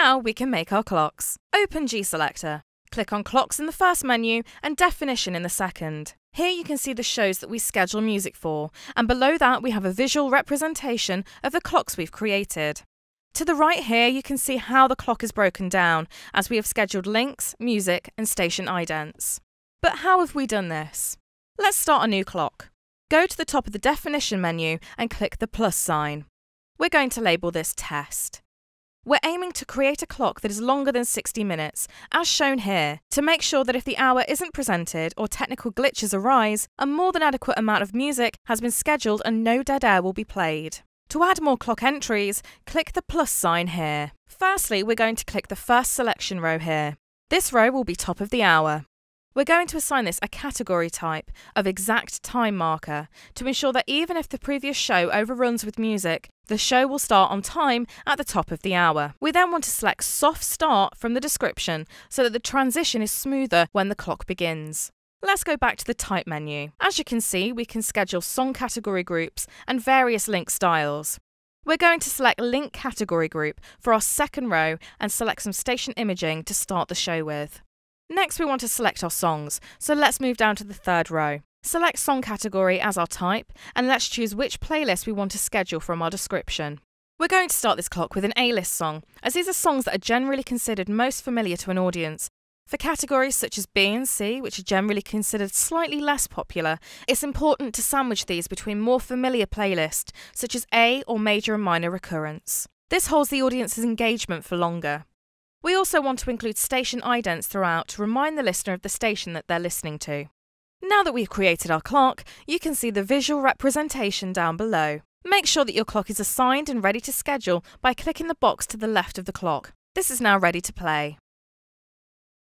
Now we can make our clocks. Open GSelector. Click on Clocks in the first menu and Definition in the second. Here you can see the shows that we schedule music for, and below that we have a visual representation of the clocks we've created. To the right here you can see how the clock is broken down, as we have scheduled links, music and station idents. But how have we done this? Let's start a new clock. Go to the top of the Definition menu and click the plus sign. We're going to label this Test. We're aiming to create a clock that is longer than 60 minutes, as shown here, to make sure that if the hour isn't presented or technical glitches arise, a more than adequate amount of music has been scheduled and no dead air will be played. To add more clock entries, click the plus sign here. Firstly, we're going to click the first selection row here. This row will be top of the hour. We're going to assign this a category type of exact time marker to ensure that even if the previous show overruns with music, the show will start on time at the top of the hour. We then want to select Soft Start from the description so that the transition is smoother when the clock begins. Let's go back to the Type menu. As you can see, we can schedule song category groups and various link styles. We're going to select Link Category Group for our second row and select some station imaging to start the show with. Next we want to select our songs, so let's move down to the third row. Select Song Category as our type, and let's choose which playlist we want to schedule from our description. We're going to start this clock with an A-list song, as these are songs that are generally considered most familiar to an audience. For categories such as B and C, which are generally considered slightly less popular, it's important to sandwich these between more familiar playlists, such as A or Major and Minor Recurrence. This holds the audience's engagement for longer. We also want to include station idents throughout to remind the listener of the station that they're listening to. Now that we've created our clock, you can see the visual representation down below. Make sure that your clock is assigned and ready to schedule by clicking the box to the left of the clock. This is now ready to play.